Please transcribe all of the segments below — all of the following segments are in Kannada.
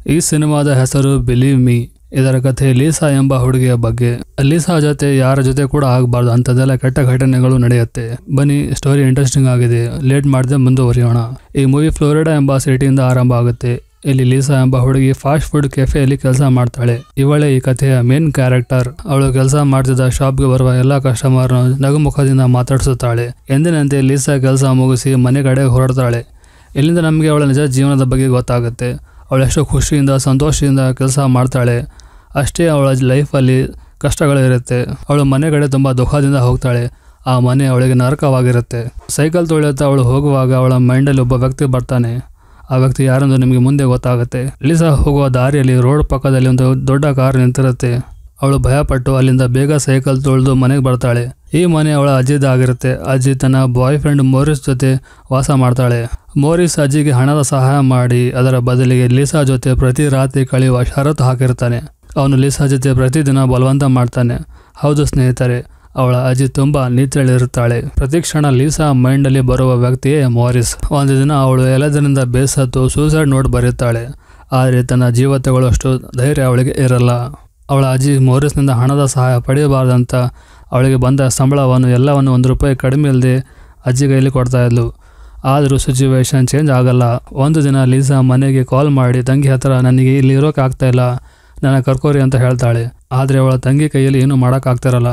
ಈ ಸಿನಿಮಾದ ಹೆಸರು ಬಿಲೀವ್ ಮೀ. ಇದರ ಕಥೆ ಲೀಸಾ ಎಂಬ ಹುಡುಗಿಯ ಬಗ್ಗೆ. ಲೀಸಾ ಜೊತೆ ಯಾರ ಜೊತೆ ಕೂಡ ಆಗಬಾರ್ದು ಅಂಥದ್ದೆಲ್ಲ ಕೆಟ್ಟ ಘಟನೆಗಳು ನಡೆಯುತ್ತೆ. ಬನ್ನಿ, ಸ್ಟೋರಿ ಇಂಟ್ರೆಸ್ಟಿಂಗ್ ಆಗಿದೆ, ಲೇಟ್ ಮಾಡದೆ ಮುಂದುವರಿಯೋಣ. ಈ ಮೂವಿ ಫ್ಲೋರಿಡಾ ಎಂಬ ಸಿಟಿಯಿಂದ ಆರಂಭ ಆಗುತ್ತೆ. ಇಲ್ಲಿ ಲೀಸಾ ಎಂಬ ಹುಡುಗಿ ಫಾಸ್ಟ್ ಫುಡ್ ಕೆಫೆಯಲ್ಲಿ ಕೆಲಸ ಮಾಡ್ತಾಳೆ. ಇವಳೇ ಈ ಕಥೆಯ ಮೇನ್ ಕ್ಯಾರೆಕ್ಟರ್. ಅವಳು ಕೆಲಸ ಮಾಡ್ತಿದ್ದ ಶಾಪ್ಗೆ ಬರುವ ಎಲ್ಲಾ ಕಸ್ಟಮರ್ನ ನಗುಮುಖದಿಂದ ಮಾತಾಡಿಸುತ್ತಾಳೆ. ಎಂದಿನಂತೆ ಲೀಸಾ ಕೆಲಸ ಮುಗಿಸಿ ಮನೆ ಕಡೆ ಹೊರಡ್ತಾಳೆ. ಇಲ್ಲಿಂದ ನಮಗೆ ಅವಳ ನಿಜ ಜೀವನದ ಬಗ್ಗೆ ಗೊತ್ತಾಗುತ್ತೆ. ಅವಳು ಎಷ್ಟು ಖುಷಿಯಿಂದ ಸಂತೋಷದಿಂದ ಕೆಲಸ ಮಾಡ್ತಾಳೆ, ಅಷ್ಟೇ ಅವಳ ಲೈಫಲ್ಲಿ ಕಷ್ಟಗಳು ಇರುತ್ತೆ. ಅವಳು ಮನೆ ಕಡೆ ತುಂಬ ದುಃಖದಿಂದ ಹೋಗ್ತಾಳೆ. ಆ ಮನೆ ಅವಳಿಗೆ ನರಕವಾಗಿರುತ್ತೆ. ಸೈಕಲ್ ತೊಳೆಯುತ್ತಾ ಅವಳು ಹೋಗುವಾಗ ಅವಳ ಮೈಂಡಲ್ಲಿ ಒಬ್ಬ ವ್ಯಕ್ತಿ ಬರ್ತಾನೆ. ಆ ವ್ಯಕ್ತಿ ಯಾರೆಂದು ನಿಮಗೆ ಮುಂದೆ ಗೊತ್ತಾಗುತ್ತೆ. ಲೀಸಾ ಹೋಗುವ ದಾರಿಯಲ್ಲಿ ರೋಡ್ ಪಕ್ಕದಲ್ಲಿ ಒಂದು ದೊಡ್ಡ ಕಾರ್ ನಿಂತಿರುತ್ತೆ. ಅವಳು ಭಯಪಟ್ಟು ಅಲ್ಲಿಂದ ಬೇಗ ಸೈಕಲ್ ತೊಳೆದು ಮನೆಗೆ ಬರ್ತಾಳೆ. ಈ ಮನೆ ಅವಳ ಅಜ್ಜಿದಾಗಿರುತ್ತೆ. ಅಜ್ಜಿ ತನ್ನ ಬಾಯ್ ಫ್ರೆಂಡ್ ಮೋರಿಸ್ ಜೊತೆ ವಾಸ ಮಾಡ್ತಾಳೆ. ಮೋರಿಸ್ ಅಜ್ಜಿಗೆ ಹಣದ ಸಹಾಯ ಮಾಡಿ ಅದರ ಬದಲಿಗೆ ಲೀಸಾ ಜೊತೆ ಪ್ರತಿ ರಾತ್ರಿ ಕಳೆಯುವ ಷರತ್ತು ಹಾಕಿರ್ತಾನೆ. ಅವನು ಲೀಸಾ ಜೊತೆ ಪ್ರತಿದಿನ ಬಲವಂತ ಮಾಡ್ತಾನೆ. ಹೌದು ಸ್ನೇಹಿತರೆ, ಅವಳ ಅಜ್ಜಿ ತುಂಬಾ ನೀತಿಯಲ್ಲಿರುತ್ತಾಳೆ. ಪ್ರತಿ ಕ್ಷಣ ಲೀಸಾ ಮೈಂಡಲ್ಲಿ ಬರುವ ವ್ಯಕ್ತಿಯೇ ಮೋರಿಸ್. ಒಂದು ದಿನ ಅವಳು ಎಲ್ಲದರಿಂದ ಬೇಸತ್ತು ಸೂಸೈಡ್ ನೋಟ್ ಬರೆಯುತ್ತಾಳೆ. ಆದರೆ ತನ್ನ ಜೀವ ತಗೊಳ್ಳೋಷ್ಟು ಧೈರ್ಯ ಅವಳಿಗೆ ಇರಲ್ಲ. ಅವಳ ಅಜ್ಜಿ ಮೋರಿಸ್ನಿಂದ ಹಣದ ಸಹಾಯ ಪಡೆಯಬಾರ್ದಂತ ಅವಳಿಗೆ ಬಂದ ಸಂಬಳವನ್ನು ಎಲ್ಲವನ್ನು ₹1 ಕಡಿಮೆ ಇಲ್ಲದೆ ಅಜ್ಜಿ ಕೈಲಿ ಕೊಡ್ತಾ ಇದ್ಲು. ಆದರೂ ಸಿಚುವೇಶನ್ ಚೇಂಜ್ ಆಗಲ್ಲ. ಒಂದು ದಿನ ಲೀಸಾ ಮನೆಗೆ ಕಾಲ್ ಮಾಡಿ ತಂಗಿ ಹತ್ರ ನನಗೆ ಇಲ್ಲಿ ಇರೋಕೆ ಆಗ್ತಾ ಇಲ್ಲ, ನನ್ನ ಕರ್ಕೋರಿ ಅಂತ ಹೇಳ್ತಾಳೆ. ಆದರೆ ಅವಳ ತಂಗಿ ಕೈಯಲ್ಲಿ ಏನೂ ಮಾಡೋಕ್ಕಾಗ್ತಿರಲ್ಲ.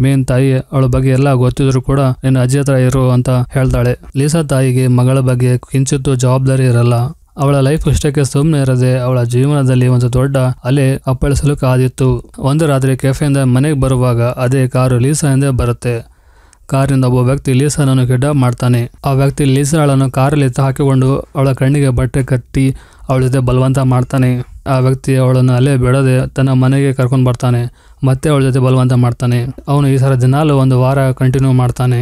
ಮೇನ್ ತಾಯಿ ಅವಳ ಬಗ್ಗೆ ಎಲ್ಲ ಗೊತ್ತಿದ್ರು ಕೂಡ ನಿನ್ನ ಅಜ್ಜಿ ಹತ್ರ ಇರು ಅಂತ ಹೇಳ್ತಾಳೆ. ಲೀಸಾ ತಾಯಿಗೆ ಮಗಳ ಬಗ್ಗೆ ಕಿಂಚಿತ್ತೂ ಜವಾಬ್ದಾರಿ ಇರಲ್ಲ. ಅವಳ ಲೈಫ್ ಇಷ್ಟಕ್ಕೆ ಸುಮ್ಮನೆ ಇರದೆ ಅವಳ ಜೀವನದಲ್ಲಿ ಒಂದು ದೊಡ್ಡ ಅಲೆ ಅಪ್ಪಳಿಸಲು ಕಾದಿತ್ತು. ಒಂದು ರಾತ್ರಿ ಕೆಫೆಯಿಂದ ಮನೆಗೆ ಬರುವಾಗ ಅದೇ ಕಾರು ಲೀಸಾ ಹಿಂದೆ ಬರುತ್ತೆ. ಕಾರಿನಿಂದ ಒಬ್ಬ ವ್ಯಕ್ತಿ ಲೀಸಾನನ್ನು ಕಿಡ್ನಾಪ್ ಮಾಡ್ತಾನೆ. ಆ ವ್ಯಕ್ತಿ ಲೀಸಾಳನ್ನು ಕಾರಲ್ಲಿ ಹಾಕಿಕೊಂಡು ಅವಳ ಕಣ್ಣಿಗೆ ಬಟ್ಟೆ ಕಟ್ಟಿ ಅವಳ ಜೊತೆ ಬಲವಂತ ಮಾಡ್ತಾನೆ. ಆ ವ್ಯಕ್ತಿ ಅವಳನ್ನು ಅಲ್ಲೇ ಬಿಡದೆ ತನ್ನ ಮನೆಗೆ ಕರ್ಕೊಂಡು ಬರ್ತಾನೆ. ಮತ್ತೆ ಅವಳ ಜೊತೆ ಬಲವಂತ ಮಾಡ್ತಾನೆ. ಅವನು ಈ ಥರ ದಿನಾಲು 1 ವಾರ ಕಂಟಿನ್ಯೂ ಮಾಡ್ತಾನೆ.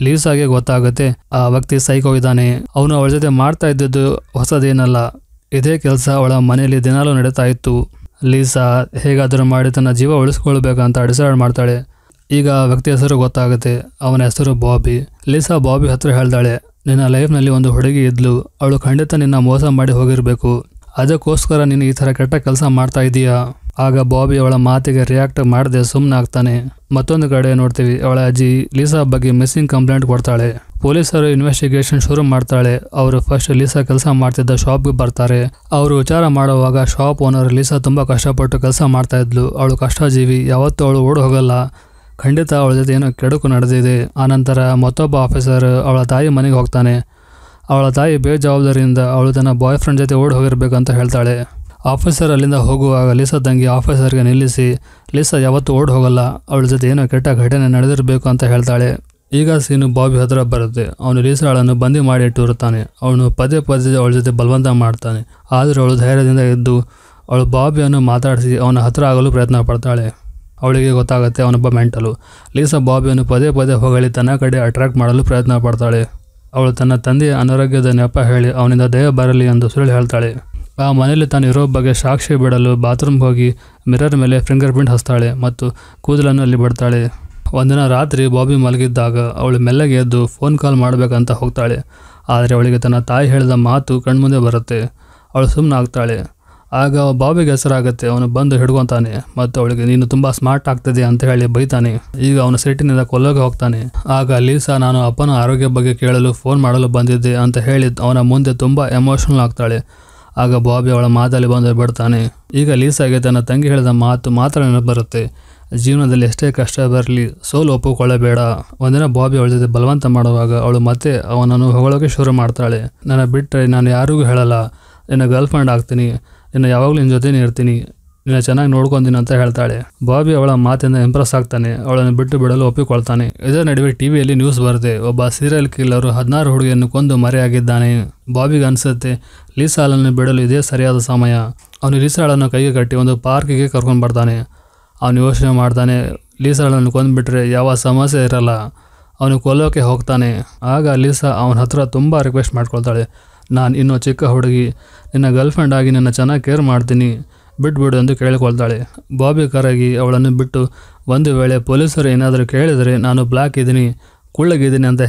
ಲೀಸಾಗೆ ಗೊತ್ತಾಗುತ್ತೆ ಆ ವ್ಯಕ್ತಿ ಸೈಕೋ ಇದ್ದಾನೆ. ಅವನು ಅವಳ ಜೊತೆ ಮಾಡ್ತಾ ಇದ್ದದ್ದು ಹೊಸದೇನಲ್ಲ. ಇದೇ ಕೆಲಸ ಅವಳ ಮನೆಯಲ್ಲಿ ದಿನಾಲೂ ನಡೀತಾ ಇತ್ತು. ಲೀಸಾ ಹೇಗಾದರೂ ಮಾಡಿ ತನ್ನ ಜೀವ ಉಳಿಸ್ಕೊಳ್ಬೇಕಂತ ಡಿಸೈಡ್ ಮಾಡ್ತಾಳೆ. ಈಗ ಆ ವ್ಯಕ್ತಿ ಹೆಸರು ಗೊತ್ತಾಗುತ್ತೆ. ಅವನ ಹೆಸರು ಬಾಬಿ. ಲೀಸಾ ಬಾಬಿ ಹತ್ರ ಹೇಳ್ತಾಳೆ, ನಿನ್ನ ಲೈಫ್ನಲ್ಲಿ ಒಂದು ಹುಡುಗಿ ಇದ್ಲು, ಅವಳು ಖಂಡಿತ ನಿನ್ನ ಮೋಸ ಮಾಡಿ ಹೋಗಿರಬೇಕು, ಅದಕ್ಕೋಸ್ಕರ ನೀನು ಈ ಥರ ಕೆಟ್ಟ ಕೆಲಸ ಮಾಡ್ತಾ ಇದೀಯಾ. ಆಗ ಬಾಬಿ ಅವಳ ಮಾತಿಗೆ ರಿಯಾಕ್ಟ್ ಮಾಡದೆ ಸುಮ್ಮನೆ ಆಗ್ತಾನೆ. ಮತ್ತೊಂದು ಕಡೆ ನೋಡ್ತೀವಿ, ಅವಳ ಅಜ್ಜಿ ಲೀಸಾ ಬಗ್ಗೆ ಮಿಸ್ಸಿಂಗ್ ಕಂಪ್ಲೇಂಟ್ ಕೊಡ್ತಾಳೆ. ಪೊಲೀಸರು ಇನ್ವೆಸ್ಟಿಗೇಷನ್ ಶುರು ಮಾಡ್ತಾಳೆ. ಅವರು ಫಸ್ಟ್ ಲೀಸಾ ಕೆಲಸ ಮಾಡ್ತಿದ್ದ ಶಾಪ್ಗೆ ಬರ್ತಾರೆ. ಅವರು ವಿಚಾರ ಮಾಡುವಾಗ ಶಾಪ್ ಓನರ್ ಲೀಸಾ ತುಂಬ ಕಷ್ಟಪಟ್ಟು ಕೆಲಸ ಮಾಡ್ತಾ ಇದ್ಲು, ಅವಳು ಕಷ್ಟಜೀವಿ, ಯಾವತ್ತೂ ಅವಳು ಓಡಿ ಹೋಗಲ್ಲ, ಖಂಡಿತ ಅವಳ ಜೊತೆ ಏನೋ ಕೆಡುಕು ನಡೆದಿದೆ. ಆನಂತರ ಮತ್ತೊಬ್ಬ ಆಫೀಸರ್ ಅವಳ ತಾಯಿ ಮನೆಗೆ ಹೋಗ್ತಾನೆ. ಅವಳ ತಾಯಿ ಬೇಜವಾಬ್ದಾರಿಯಿಂದ ಅವಳು ತನ್ನ ಬಾಯ್ ಫ್ರೆಂಡ್ ಜೊತೆ ಓಡಿ ಹೋಗಿರ್ಬೇಕಂತ ಹೇಳ್ತಾಳೆ. ಆಫೀಸರ್ ಅಲ್ಲಿಂದ ಹೋಗುವಾಗ ಲೀಸಾ ತಂಗಿ ಆಫೀಸರ್ಗೆ ನಿಲ್ಲಿಸಿ ಲೀಸಾ ಯಾವತ್ತೂ ಓಡಿ ಹೋಗಲ್ಲ, ಅವಳ ಜೊತೆ ಏನೋ ಕೆಟ್ಟ ಘಟನೆ ನಡೆದಿರಬೇಕು ಅಂತ ಹೇಳ್ತಾಳೆ. ಈಗ ಸೀನು ಬಾಬಿ ಹತ್ರ ಬರುತ್ತೆ. ಅವನು ಲೀಸಾಳನ್ನು ಬಂದಿ ಮಾಡಿ ಇಟ್ಟಿರುತ್ತಾನೆ. ಅವನು ಪದೇ ಪದೇ ಅವಳ ಜೊತೆ ಬಲವಂತ ಮಾಡ್ತಾನೆ. ಆದರೂ ಅವಳು ಧೈರ್ಯದಿಂದ ಇದ್ದು ಅವಳು ಬಾಬಿಯನ್ನು ಮಾತಾಡಿಸಿ ಅವನ ಹತ್ರ ಆಗಲು ಪ್ರಯತ್ನ ಪಡ್ತಾಳೆ. ಅವಳಿಗೆ ಗೊತ್ತಾಗುತ್ತೆ ಅವನೊಬ್ಬ ಮೆಂಟಲು. ಲೀಸಾ ಬಾಬಿಯನ್ನು ಪದೇ ಪದೇ ಹೊಗಳಿ ತನ್ನ ಕಡೆ ಅಟ್ರಾಕ್ಟ್ ಮಾಡಲು ಪ್ರಯತ್ನ ಪಡ್ತಾಳೆ. ಅವಳು ತನ್ನ ತಂದೆಯ ಅನಾರೋಗ್ಯದ ನೆಪ ಹೇಳಿ ಅವನಿಂದ ದಯ ಬರಲಿ ಎಂದು ಸುಳ್ಳು ಹೇಳ್ತಾಳೆ. ಆ ಮನೆಯಲ್ಲಿ ತಾನು ಇರೋ ಬಗ್ಗೆ ಸಾಕ್ಷಿ ಬಿಡಲು ಬಾತ್ರೂಮ್ಗೆ ಹೋಗಿ ಮಿರರ್ ಮೇಲೆ ಫಿಂಗರ್ ಪ್ರಿಂಟ್ ಹಚ್ತಾಳೆ ಮತ್ತು ಕೂದಲನ್ನು ಅಲ್ಲಿ ಬಿಡ್ತಾಳೆ. ಒಂದಿನ ರಾತ್ರಿ ಬಾಬಿ ಮಲಗಿದ್ದಾಗ ಅವಳು ಮೆಲ್ಲಗೆ ಎದ್ದು ಫೋನ್ ಕಾಲ್ ಮಾಡಬೇಕಂತ ಹೋಗ್ತಾಳೆ. ಆದರೆ ಅವಳಿಗೆ ತನ್ನ ತಾಯಿ ಹೇಳಿದ ಮಾತು ಕಣ್ಮುಂದೆ ಬರುತ್ತೆ. ಅವಳು ಸುಮ್ಮನೆ ಆಗ್ತಾಳೆ. ಆಗ ಬಾಬಿಗೆ ಹೆಸರಾಗುತ್ತೆ. ಅವನು ಬಂದು ಹಿಡ್ಕೊತಾನೆ ಮತ್ತು ಅವಳಿಗೆ ನೀನು ತುಂಬ ಸ್ಮಾರ್ಟ್ ಆಗ್ತದೆ ಅಂತ ಹೇಳಿ ಬೈತಾನೆ. ಈಗ ಅವನು ಸಿಟ್ಟಿನಿಂದ ಕೊಲ್ಲೋಗೆ ಹೋಗ್ತಾನೆ. ಆಗ ಲೀಸಾ ನಾನು ಅಪ್ಪನ ಆರೋಗ್ಯ ಬಗ್ಗೆ ಕೇಳಲು ಫೋನ್ ಮಾಡಲು ಬಂದಿದ್ದೆ ಅಂತ ಹೇಳಿ ಅವನ ಮುಂದೆ ತುಂಬ ಎಮೋಷನಲ್ ಆಗ್ತಾಳೆ. ಆಗ ಬಾಬಿ ಅವಳ ಮಾತಲ್ಲಿ ಬಂದು ಬಿಡ್ತಾನೆ. ಈಗ ಲೀಸಾಗೆ ತನ್ನ ತಂಗಿ ಹೇಳಿದ ಮಾತು ಮಾತ್ರ ನೆನಪು ಬರುತ್ತೆ. ಜೀವನದಲ್ಲಿ ಎಷ್ಟೇ ಕಷ್ಟ ಬರಲಿ ಸೋಲು ಒಪ್ಪಿಕೊಳ್ಳಬೇಡ. ಒಂದಿನ ಬಾಬಿ ಅವಳ ಜೊತೆ ಬಲವಂತ ಮಾಡುವಾಗ ಅವಳು ಮತ್ತೆ ಅವನನ್ನು ಹೊಗಳೋಕೆ ಶುರು ಮಾಡ್ತಾಳೆ. ನನ್ನ ಬಿಟ್ಟರೆ ನಾನು ಯಾರಿಗೂ ಹೇಳಲ್ಲ, ನಿನ್ನ ಗರ್ಲ್ ಫ್ರೆಂಡ್ ಆಗ್ತೀನಿ, ನಿನ್ನ ಯಾವಾಗಲೂ ನಿನ್ನ ಜೊತೆನೇ ಇರ್ತೀನಿ, ನಿನ್ನ ಚೆನ್ನಾಗಿ ನೋಡ್ಕೊಂತೀನಿ ಅಂತ ಹೇಳ್ತಾಳೆ. ಬಾಬಿ ಅವಳ ಮಾತಿಂದ ಇಂಪ್ರೆಸ್ ಆಗ್ತಾನೆ. ಅವಳನ್ನು ಬಿಟ್ಟು ಬಿಡಲು ಒಪ್ಪಿಕೊಳ್ತಾನೆ. ಇದರ ನಡುವೆ ಟಿವಿಯಲ್ಲಿ ನ್ಯೂಸ್ ಬರುತ್ತೆ, ಒಬ್ಬ ಸೀರಿಯಲ್ ಕಿಲ್ಲರು 16 ಹುಡುಗಿಯನ್ನು ಕೊಂದು ಮರೆಯಾಗಿದ್ದಾನೆ. ಬಾಬಿಗೆ ಅನಿಸುತ್ತೆ ಲೀಸಾಳನ್ನು ಬಿಡಲು ಇದೇ ಸರಿಯಾದ ಸಮಯ. ಅವನು ಲೀಸಾಳನ್ನು ಕೈಗೆ ಕಟ್ಟಿ ಒಂದು ಪಾರ್ಕಿಗೆ ಕರ್ಕೊಂಡು ಬರ್ತಾನೆ. ಅವನು ಯೋಚನೆ ಮಾಡ್ತಾನೆ, ಲೀಸಾಳನ್ನು ಕೊಂದುಬಿಟ್ರೆ ಯಾವ ಸಮಸ್ಯೆ ಇರಲ್ಲ. ಅವನು ಕೊಲ್ಲೋಕೆ ಹೋಗ್ತಾನೆ. ಆಗ ಲೀಸಾ ಅವನ ಹತ್ರ ತುಂಬ ರಿಕ್ವೆಸ್ಟ್ ಮಾಡ್ಕೊಳ್ತಾಳೆ, ನಾನು ಇನ್ನೂ ಚಿಕ್ಕ ಹುಡುಗಿ, ನಿನ್ನ ಗರ್ಲ್ಫ್ರೆಂಡ್ ಆಗಿ ನಿನ್ನ ಚೆನ್ನಾಗಿ ಕೇರ್ ಮಾಡ್ತೀನಿ, ಬಿಟ್ಬಿಡು ಎಂದು ಕೇಳಿಕೊಳ್ತಾಳೆ. ಬಾಬಿ ಕರಗಿ ಅವಳನ್ನು ಬಿಟ್ಟು ಒಂದು ವೇಳೆ ಪೊಲೀಸರು ಏನಾದರೂ ಕೇಳಿದರೆ ನಾನು ಬ್ಲ್ಯಾಕ್ ಇದ್ದೀನಿ, ಕುಳ್ಳಗಿದ್ದೀನಿ ಅಂತ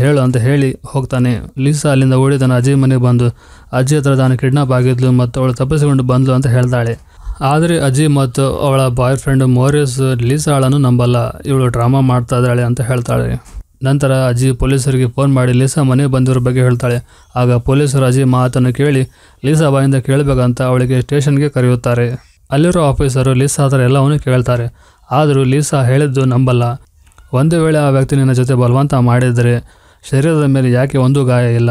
ಹೇಳಿ ಹೋಗ್ತಾನೆ. ಲೀಸಾ ಅಲ್ಲಿಂದ ಓಡಿ ತನ್ನ ಅಜ್ಜಿ ಮನೆಗೆ ಬಂದು ಅಜ್ಜಿ ಹತ್ರ ತಾನು ಕಿಡ್ನಾಪ್ ಆಗಿದ್ಲು ಮತ್ತು ಅವಳು ತಪ್ಪಿಸಿಕೊಂಡು ಬಂದ್ಲು ಅಂತ ಹೇಳ್ತಾಳೆ. ಆದರೆ ಅಜ್ಜಿ ಮತ್ತು ಅವಳ ಬಾಯ್ ಫ್ರೆಂಡ್ ಮೋರಿಸ್ ಲೀಸಾಳನ್ನು ನಂಬಲ್ಲ, ಇವಳು ಡ್ರಾಮಾ ಮಾಡ್ತಾ ಇದ್ದಾಳೆ ಅಂತ ಹೇಳ್ತಾಳೆ. ನಂತರ ಅಜ್ಜಿ ಪೊಲೀಸರಿಗೆ ಫೋನ್ ಮಾಡಿ ಲೀಸಾ ಮನೆಗೆ ಬಂದಿರೋ ಬಗ್ಗೆ ಹೇಳ್ತಾಳೆ. ಆಗ ಪೊಲೀಸರು ಅಜ್ಜಿ ಮಾತನ್ನು ಕೇಳಿ ಲೀಸಾ ಬಾಯಿಂದ ಕೇಳಬೇಕಂತ ಅವಳಿಗೆ ಸ್ಟೇಷನ್ಗೆ ಕರೆಯುತ್ತಾರೆ. ಅಲ್ಲಿರೋ ಆಫೀಸರು ಲೀಸಾ ಹತ್ರ ಎಲ್ಲವನ್ನೂ ಕೇಳ್ತಾರೆ. ಆದರೂ ಲೀಸಾ ಹೇಳಿದ್ದು ನಂಬಲ್ಲ. ಒಂದು ವೇಳೆ ಆ ವ್ಯಕ್ತಿ ನಿನ್ನ ಜೊತೆ ಬಲವಂತ ಮಾಡಿದರೆ ಶರೀರದ ಮೇಲೆ ಯಾಕೆ ಒಂದೂ ಗಾಯ ಇಲ್ಲ,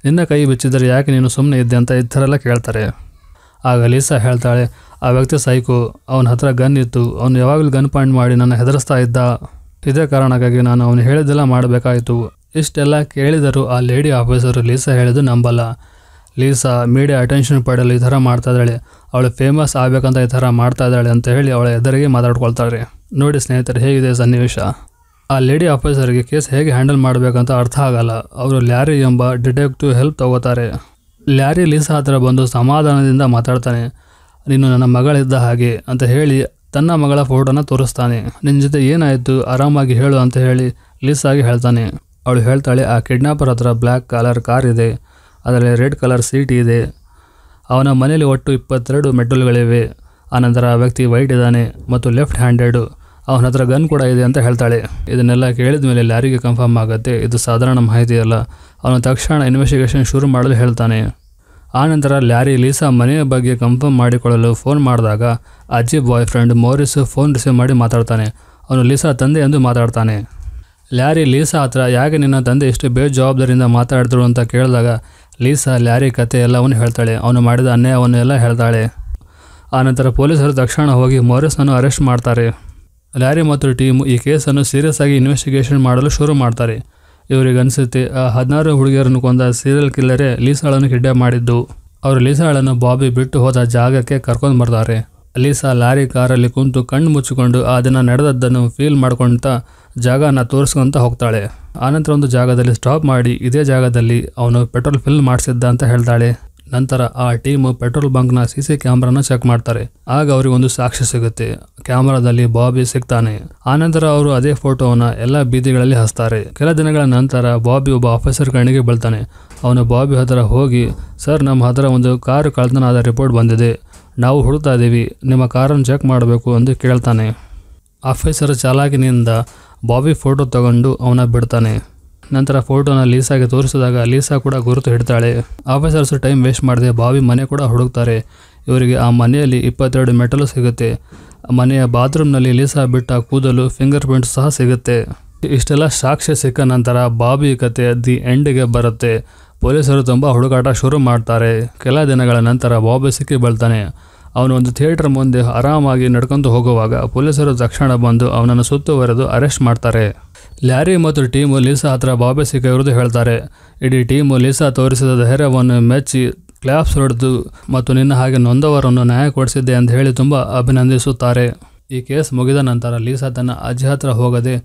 ನಿನ್ನ ಕೈ ಬಿಚ್ಚಿದರೆ ಯಾಕೆ ನೀನು ಸುಮ್ಮನೆ ಇದ್ದೆ ಅಂತ ಈ ಥರ ಎಲ್ಲ ಕೇಳ್ತಾರೆ. ಆಗ ಲೀಸಾ ಹೇಳ್ತಾಳೆ, ಆ ವ್ಯಕ್ತಿ ಸೈಕೋ, ಅವನ ಹತ್ರ ಗನ್ ಇತ್ತು, ಅವನು ಯಾವಾಗಲೂ ಗನ್ ಪಾಯಿಂಟ್ ಮಾಡಿ ನನ್ನ ಹೆದರಿಸ್ತಾ ಇದ್ದ, ಇದೇ ಕಾರಣಕ್ಕಾಗಿ ನಾನು ಅವನು ಹೇಳಿದ್ದೆಲ್ಲ ಮಾಡಬೇಕಾಯಿತು. ಇಷ್ಟೆಲ್ಲ ಕೇಳಿದರೂ ಆ ಲೇಡಿ ಆಫೀಸರು ಲೀಸಾ ಹೇಳಿದ್ದು ನಂಬಲ್ಲ. ಲೀಸಾ ಮೀಡಿಯಾ ಅಟೆನ್ಷನ್ ಪಡೆಯಲು ಈ ಥರ ಮಾಡ್ತಾ ಇದ್ದಾಳೆ, ಅವಳು ಫೇಮಸ್ ಆಗಬೇಕಂತ ಈ ಥರ ಮಾಡ್ತಾ ಇದ್ದಾಳೆ ಅಂತ ಹೇಳಿ ಅವಳ ಎದುರಿಗೆ ಮಾತಾಡ್ಕೊಳ್ತಾರೆ. ನೋಡಿ ಸ್ನೇಹಿತರೆ, ಹೇಗಿದೆ ಸನ್ನಿವೇಶ. ಆ ಲೇಡಿ ಆಫೀಸರ್ಗೆ ಕೇಸ್ ಹೇಗೆ ಹ್ಯಾಂಡಲ್ ಮಾಡಬೇಕಂತ ಅರ್ಥ ಆಗಲ್ಲ. ಅವರು ಲ್ಯಾರಿ ಎಂಬ ಡಿಟೆಕ್ಟಿವ್ ಹೆಲ್ಪ್ ತಗೋತಾರೆ. ಲ್ಯಾರಿ ಲೀಸಾ ಹತ್ರ ಬಂದು ಸಮಾಧಾನದಿಂದ ಮಾತಾಡ್ತಾನೆ. ನೀನು ನನ್ನ ಮಗಳಿದ್ದ ಹಾಗೆ ಅಂತ ಹೇಳಿ ತನ್ನ ಮಗಳ ಫೋಟೋನ ತೋರಿಸ್ತಾನೆ. ನಿನ್ನ ಜೊತೆ ಏನಾಯಿತು ಆರಾಮಾಗಿ ಹೇಳು ಅಂತ ಹೇಳಿ ಲೀಸಾಗಿ ಹೇಳ್ತಾನೆ. ಅವಳು ಹೇಳ್ತಾಳೆ, ಆ ಕಿಡ್ನಾಪರ್ ಹತ್ರ ಬ್ಲ್ಯಾಕ್ ಕಲರ್ ಕಾರ್ ಇದೆ, ಅದರಲ್ಲಿ ರೆಡ್ ಕಲರ್ ಸೀಟ್ ಇದೆ, ಅವನ ಮನೆಯಲ್ಲಿ ಒಟ್ಟು 22 ಮೆಟಲ್ಗಳಿವೆ, ಆನಂತರ ಆ ವ್ಯಕ್ತಿ ವೈಟ್ ಇದ್ದಾನೆ ಮತ್ತು ಲೆಫ್ಟ್ ಹ್ಯಾಂಡೆಡು, ಅವನ ಹತ್ರ ಗನ್ ಕೂಡ ಇದೆ ಅಂತ ಹೇಳ್ತಾಳೆ. ಇದನ್ನೆಲ್ಲ ಕೇಳಿದ ಮೇಲೆ ಲ್ಯಾರಿಗೆ ಕನ್ಫರ್ಮ್ ಆಗುತ್ತೆ ಇದು ಸಾಧಾರಣ ಮಾಹಿತಿ ಅಲ್ಲ. ಅವನು ತಕ್ಷಣ ಇನ್ವೆಸ್ಟಿಗೇಷನ್ ಶುರು ಮಾಡಲು ಹೇಳ್ತಾನೆ. ಆನಂತರ ಲ್ಯಾರಿ ಲೀಸಾ ಮನೆಯ ಬಗ್ಗೆ ಕನ್ಫರ್ಮ್ ಮಾಡಿಕೊಳ್ಳಲು ಫೋನ್ ಮಾಡಿದಾಗ ಅಜ್ಜಿ boy friend Morris phone receive ಮಾಡಿ ಮಾತಾಡ್ತಾನೆ. ಅವನು ಲೀಸಾ ತಂದೆ ಎಂದು ಮಾತಾಡ್ತಾನೆ. ಲ್ಯಾರಿ ಲೀಸಾ ಹತ್ರ ಯಾಕೆ ನಿನ್ನ ತಂದೆ ಇಷ್ಟು ಬೇಜವಾಬ್ದಾರಿಯಿಂದ ಮಾತಾಡಿದ್ರು ಅಂತ ಕೇಳಿದಾಗ ಲೀಸಾ ಲ್ಯಾರಿ ಕತೆ ಎಲ್ಲವನ್ನು ಹೇಳ್ತಾಳೆ, ಅವನು ಮಾಡಿದ ಅನ್ಯಾಯವನ್ನು ಎಲ್ಲ ಹೇಳ್ತಾಳೆ. ಆನಂತರ ಪೊಲೀಸರು ತಕ್ಷಣ ಹೋಗಿ ಮೋರಿಸ್ನನ್ನು ಅರೆಸ್ಟ್ ಮಾಡ್ತಾರೆ. ಲ್ಯಾರಿ ಮತ್ತು ಟೀಮು ಈ ಕೇಸನ್ನು ಸೀರಿಯಸ್ ಆಗಿ ಇನ್ವೆಸ್ಟಿಗೇಷನ್ ಮಾಡಲು ಶುರು ಮಾಡ್ತಾರೆ. ಇವರಿಗೆ ಅನಿಸುತ್ತೆ ಆ 16 ಹುಡುಗಿಯರನ್ನು ಕೊಂದ ಸೀರಿಯಲ್ ಕಿಲ್ಲರೇ ಲೀಸಾಳನ್ನು ಕಿಡ್ನಾಪ್ ಮಾಡಿದ್ದು. ಅವರು ಲೀಸಾಳನ್ನು ಬಾಬಿ ಬಿಟ್ಟು ಹೋದ ಜಾಗಕ್ಕೆ ಕರ್ಕೊಂಡು ಬರ್ತಾರೆ. ಲೀಸಾ ಲಾರಿ ಕಾರಲ್ಲಿ ಕುಂತು ಕಣ್ಣು ಮುಚ್ಚಿಕೊಂಡು ಆ ದಿನ ನಡೆದದ್ದನ್ನು ಫೀಲ್ ಮಾಡ್ಕೊಳ್ತಾ ಜಾಗನ ತೋರಿಸ್ಕೊತ ಹೋಗ್ತಾಳೆ. ಆನಂತರ ಒಂದು ಜಾಗದಲ್ಲಿ ಸ್ಟಾಪ್ ಮಾಡಿ ಇದೇ ಜಾಗದಲ್ಲಿ ಅವನು ಪೆಟ್ರೋಲ್ ಫಿಲ್ ಮಾಡಿಸಿದ್ದ ಅಂತ ಹೇಳ್ತಾಳೆ. ನಂತರ ಆ ಟೀಮು ಪೆಟ್ರೋಲ್ ಬಂಕ್ನ CC ಕ್ಯಾಮ್ರಾನ ಚೆಕ್ ಮಾಡ್ತಾರೆ. ಆಗ ಅವ್ರಿಗೆ ಒಂದು ಸಾಕ್ಷಿ ಸಿಗುತ್ತೆ. ಕ್ಯಾಮ್ರಾದಲ್ಲಿ ಬಾಬಿ ಸಿಗ್ತಾನೆ. ಆನಂತರ ಅವರು ಅದೇ ಫೋಟೋವನ್ನ ಎಲ್ಲ ಬೀದಿಗಳಲ್ಲಿ ಹಚ್ತಾರೆ. ಕೆಲ ದಿನಗಳ ನಂತರ ಬಾಬಿ ಒಬ್ಬ ಆಫೀಸರ್ ಕಣ್ಣಿಗೆ ಬೀಳ್ತಾನೆ. ಅವನು ಬಾಬಿ ಹತ್ರ ಹೋಗಿ, ಸರ್, ನಮ್ಮ ಹತ್ರ ಒಂದು ಕಾರು ಕಳ್ತನ ಆದ ರಿಪೋರ್ಟ್ ಬಂದಿದೆ, ನಾವು ಹುಡುಕ್ತಾ ಇದ್ದೀವಿ, ನಿಮ್ಮ ಕಾರನ್ನು ಚೆಕ್ ಮಾಡಬೇಕು ಎಂದು ಕೇಳ್ತಾನೆ. ಆಫೀಸರ್ ಚಾಲಾಕಿನಿಂದ ಬಾಬಿ ಫೋಟೋ ತಗೊಂಡು ಅವನ ಬಿಡ್ತಾನೆ. ನಂತರ ಫೋಟೋನ ಲೀಸಾಗೆ ತೋರಿಸಿದಾಗ ಲೀಸಾ ಕೂಡ ಗುರುತು ಹಿಡ್ತಾಳೆ. ಆಫೀಸರ್ಸ್ ಟೈಮ್ ವೇಸ್ಟ್ ಮಾಡದೆ ಬಾಬಿ ಮನೆ ಕೂಡ ಹುಡುಕ್ತಾರೆ. ಇವರಿಗೆ ಆ ಮನೆಯಲ್ಲಿ 22 ಮೆಟಲು ಸಿಗುತ್ತೆ. ಮನೆಯ ಬಾತ್ರೂಮ್ನಲ್ಲಿ ಲೀಸಾ ಬಿಟ್ಟ ಕೂದಲು, ಫಿಂಗರ್ ಪ್ರಿಂಟ್ಸ್ ಸಹ ಸಿಗುತ್ತೆ. ಇಷ್ಟೆಲ್ಲ ಸಾಕ್ಷ್ಯ ಸಿಕ್ಕ ನಂತರ ಬಾಬಿ ಕತೆ ದಿ ಎಂಡ್ಗೆ ಬರುತ್ತೆ. ಪೊಲೀಸರು ತುಂಬ ಹುಡುಕಾಟ ಶುರು ಮಾಡ್ತಾರೆ. ಕೆಲ ದಿನಗಳ ನಂತರ ಬಾಬಿ ಸಿಕ್ಕಿ ಬೀಳ್ತಾನೆ. ಅವನು ಒಂದು ಥಿಯೇಟರ್ ಮುಂದೆ ಆರಾಮಾಗಿ ನಡ್ಕೊಂಡು ಹೋಗುವಾಗ ಪೊಲೀಸರು ತಕ್ಷಣ ಬಂದು ಅವನನ್ನು ಸುತ್ತುವರೆದು ಅರೆಸ್ಟ್ ಮಾಡ್ತಾರೆ. ಲ್ಯಾರಿ ಮತ್ತು ಟೀಮು ಲೀಸಾ ಹತ್ರ ಬಾಬಿ ಸಿಕ್ಕಿರುವುದು ಹೇಳ್ತಾರೆ. ಇಡೀ ಟೀಮು ಲೀಸಾ ತೋರಿಸಿದ ಧೈರ್ಯವನ್ನು ಮೆಚ್ಚಿ ಕ್ಲಾಪ್ಸ್ ಹೊಡೆದು ಮತ್ತು ನಿನ್ನ ಹಾಗೆ ನೊಂದವರನ್ನು ನ್ಯಾಯ ಕೊಡಿಸಿದ್ದೆ ಅಂತ ಹೇಳಿ ತುಂಬ ಅಭಿನಂದಿಸುತ್ತಾರೆ. ಈ ಕೇಸ್ ಮುಗಿದ ನಂತರ ಲೀಸಾ ತನ್ನ ಅಜ್ಜಿ ಹತ್ರ ಹೋಗದೆ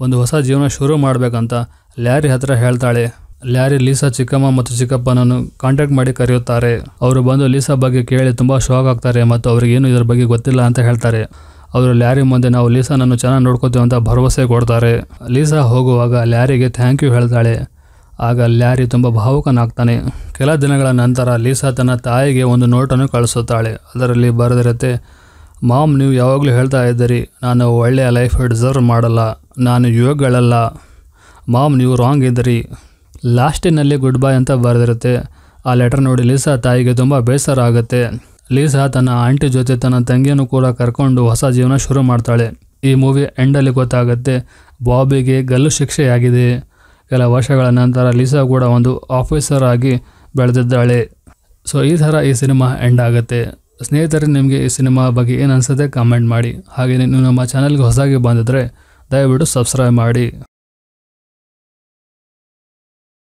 ಒಂದು ಹೊಸ ಜೀವನ ಶುರು ಮಾಡಬೇಕಂತ ಲ್ಯಾರಿ ಹತ್ರ ಹೇಳ್ತಾಳೆ. ಲ್ಯಾರಿ ಲೀಸಾ ಚಿಕ್ಕಮ್ಮ ಮತ್ತು ಚಿಕ್ಕಪ್ಪನನ್ನು ಕಾಂಟ್ಯಾಕ್ಟ್ ಮಾಡಿ ಕರೆಯುತ್ತಾರೆ. ಅವರು ಬಂದು ಲೀಸಾ ಬಗ್ಗೆ ಕೇಳಿ ತುಂಬ ಶಾಕ್ ಆಗ್ತಾರೆ ಮತ್ತು ಅವ್ರಿಗೇನು ಇದರ ಬಗ್ಗೆ ಗೊತ್ತಿಲ್ಲ ಅಂತ ಹೇಳ್ತಾರೆ. ಅವರು ಲ್ಯಾರಿ ಮುಂದೆ ನಾವು ಲೀಸಾನನ್ನು ಚೆನ್ನಾಗಿ ನೋಡ್ಕೋತೀವಿ ಅಂತ ಭರವಸೆ ಕೊಡ್ತಾರೆ. ಲೀಸಾ ಹೋಗುವಾಗ ಲ್ಯಾರಿಗೆ ಥ್ಯಾಂಕ್ ಯು ಹೇಳ್ತಾಳೆ. ಆಗ ಲ್ಯಾರಿ ತುಂಬ ಭಾವುಕನಾಗ್ತಾನೆ. ಕೆಲ ದಿನಗಳ ನಂತರ ಲೀಸಾ ತನ್ನ ತಾಯಿಗೆ ಒಂದು ನೋಟನ್ನು ಕಳಿಸುತ್ತಾಳೆ. ಅದರಲ್ಲಿ ಬರೆದಿರುತ್ತೆ, ಮಾಮ್, ನೀವು ಯಾವಾಗಲೂ ಹೇಳ್ತಾ ಇದ್ದೀರಿ ನಾನು ಒಳ್ಳೆಯ ಲೈಫ್ ಡಿಸರ್ವ್ ಮಾಡಲ್ಲ, ನಾನು ಯೋಗಗಳಲ್ಲ. ಮಾಮ್, ನೀವು ರಾಂಗ್ ಇದ್ದೀರಿ. ಲಾಸ್ಟಿನಲ್ಲಿ ಗುಡ್ ಬೈ ಅಂತ ಬರೆದಿರುತ್ತೆ. ಆ ಲೆಟರ್ ನೋಡಿ ಲೀಸಾ ತಾಯಿಗೆ ತುಂಬ ಬೇಸರ ಆಗುತ್ತೆ. ಲೀಸಾ ತನ್ನ ಆಂಟಿ ಜೊತೆ ತನ್ನ ತಂಗಿಯನ್ನು ಕೂಡ ಕರ್ಕೊಂಡು ಹೊಸ ಜೀವನ ಶುರು ಮಾಡ್ತಾಳೆ. ಈ ಮೂವಿ ಎಂಡಲ್ಲಿ ಗೊತ್ತಾಗುತ್ತೆ ಬಾಬಿಗೆ ಗಲ್ಲು ಶಿಕ್ಷೆಯಾಗಿದೆ. ಕೆಲ ವರ್ಷಗಳ ನಂತರ ಲೀಸಾ ಕೂಡ ಒಂದು ಆಫೀಸರ್ ಆಗಿ ಬೆಳೆದಿದ್ದಾಳೆ. ಸೊ ಈ ಥರ ಈ ಸಿನಿಮಾ ಎಂಡ್ ಆಗುತ್ತೆ. ಸ್ನೇಹಿತರೆ, ನಿಮಗೆ ಈ ಸಿನಿಮಾ ಬಗ್ಗೆ ಏನು ಅನಿಸುತ್ತೆ ಕಾಮೆಂಟ್ ಮಾಡಿ. ಹಾಗೆ ನೀವು ನಮ್ಮ ಚಾನಲ್ಗೆ ಹೊಸದಾಗಿ ಬಂದಿದ್ದರೆ ದಯವಿಟ್ಟು ಸಬ್ಸ್ಕ್ರೈಬ್ ಮಾಡಿ.